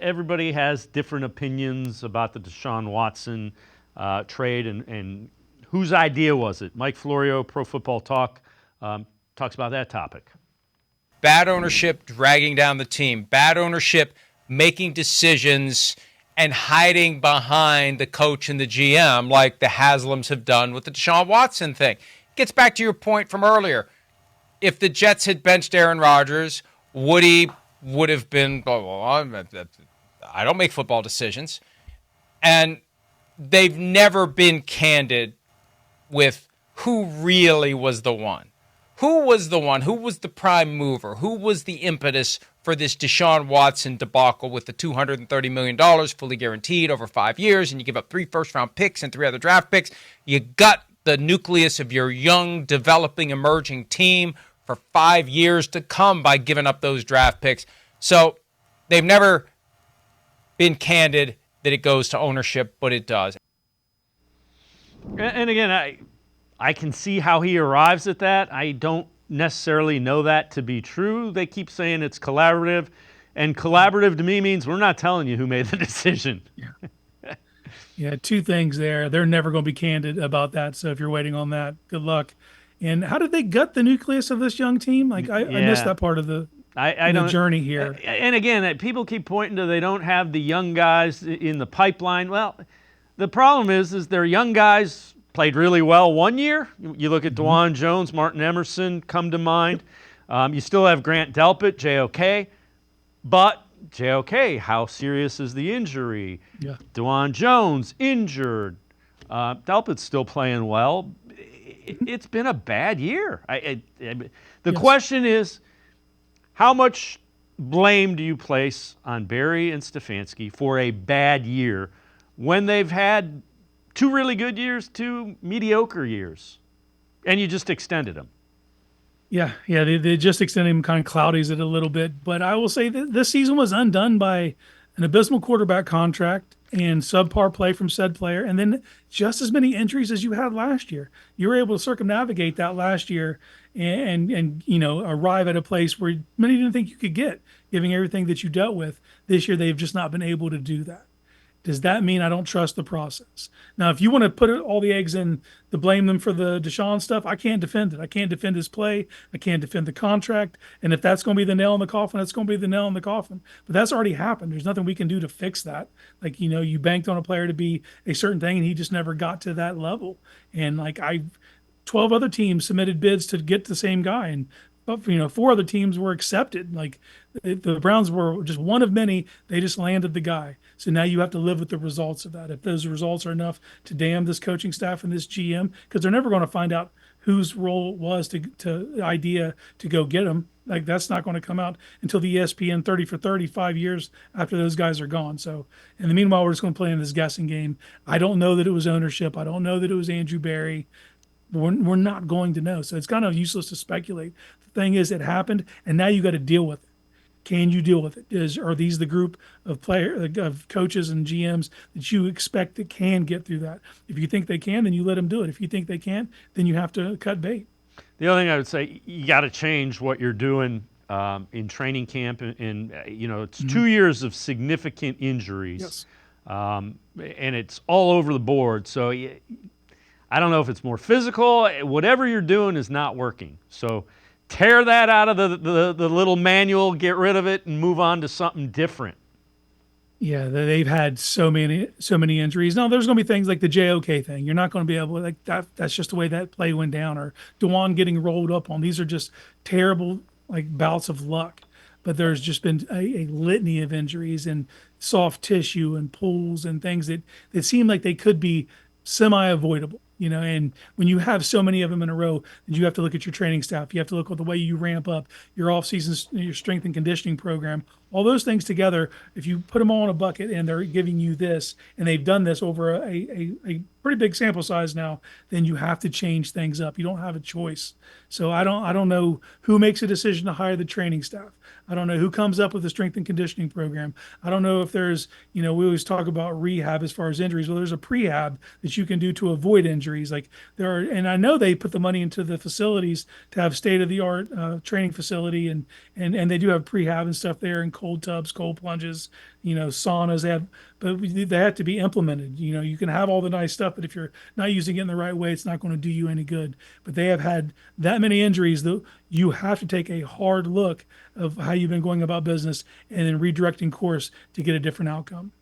everybody has different opinions about the Deshaun Watson trade and whose idea was it? Mike Florio, Pro Football Talk, talks about that topic. Bad ownership dragging down the team. Bad ownership making decisions and hiding behind the coach and the GM like the Haslams have done with the Deshaun Watson thing. Gets back to your point from earlier. If the Jets had benched Aaron Rodgers, Woody would have been, I don't make football decisions. And they've never been candid with who really was the one. Who was the one? Who was the prime mover? Who was the impetus for this Deshaun Watson debacle with the $230 million fully guaranteed over 5 years, and you give up 3 first-round picks and 3 other draft picks? You gut the nucleus of your young, developing, emerging team for 5 years to come by giving up those draft picks. So they've never been candid that it goes to ownership, but it does. And again, I can see how he arrives at that. I don't necessarily know that to be true. They keep saying it's collaborative, and collaborative to me means we're not telling you who made the decision. Yeah, 2 things there. They're never going to be candid about that, so if you're waiting on that, good luck. And how did they gut the nucleus of this young team? I missed that part of the journey here. And again, people keep pointing to they don't have the young guys in the pipeline. Well, the problem is they're young guys played really well one year. You look at DeJuan Jones, Martin Emerson come to mind. You still have Grant Delpit, JOK. But JOK, how serious is the injury? Yeah. DeJuan Jones, injured. Delpit's still playing well. It's been a bad year. The question is, how much blame do you place on Barry and Stefanski for a bad year when they've had 2 really good years, 2 mediocre years, and you just extended them? Yeah, they just extended him, kind of cloudies it a little bit. But I will say that this season was undone by an abysmal quarterback contract and subpar play from said player, and then just as many injuries as you had last year. You were able to circumnavigate that last year and arrive at a place where many didn't think you could get, given everything that you dealt with. This year, they've just not been able to do that. Does that mean I don't trust the process? Now, if you want to put all the eggs in to blame them for the Deshaun stuff, I can't defend it. I can't defend his play. I can't defend the contract. And if that's going to be the nail in the coffin, that's going to be the nail in the coffin. But that's already happened. There's nothing we can do to fix that. You banked on a player to be a certain thing, and he just never got to that level. And 12 other teams submitted bids to get the same guy, and 4 other teams were accepted. The Browns were just one of many. They just landed the guy. So now you have to live with the results of that. If those results are enough to damn this coaching staff and this GM, because they're never going to find out whose role it was to idea to go get him. That's not going to come out until the ESPN 30 for 30 5 years after those guys are gone. So in the meanwhile, we're just going to play in this guessing game. I don't know that it was ownership. I don't know that it was Andrew Barry. We're not going to know. So it's kind of useless to speculate. The thing is, it happened, and now you got to deal with it. Can you deal with it? Are these the group of coaches and GMs that you expect that can get through that? If you think they can, then you let them do it. If you think they can't, then you have to cut bait. The other thing I would say, you got to change what you're doing in training camp. It's 2 years of significant injuries. Yes. And it's all over the board. So I don't know if it's more physical. Whatever you're doing is not working. So tear that out of the little manual, get rid of it, and move on to something different. Yeah, they've had so many injuries. Now, there's going to be things like the JOK thing. You're not going to be able to, that's just the way that play went down. Or DeJuan getting rolled up on. These are just terrible, bouts of luck. But there's just been a litany of injuries and soft tissue and pulls and things that seem like they could be semi-avoidable. And when you have so many of them in a row, you have to look at your training staff. You have to look at the way you ramp up your off-season, your strength and conditioning program. All those things together, if you put them all in a bucket and they're giving you this, and they've done this over a pretty big sample size now, then you have to change things up. You don't have a choice. So I don't know who makes a decision to hire the training staff. I don't know who comes up with the strength and conditioning program. I don't know if there's, we always talk about rehab as far as injuries. Well, there's a prehab that you can do to avoid injuries. And I know they put the money into the facilities to have state-of-the-art training facility, and they do have prehab and stuff there and cold tubs, cold plunges, saunas. But they have to be implemented. You can have all the nice stuff, but if you're not using it in the right way, it's not going to do you any good. But they have had that many injuries that you have to take a hard look of how you've been going about business and then redirecting course to get a different outcome.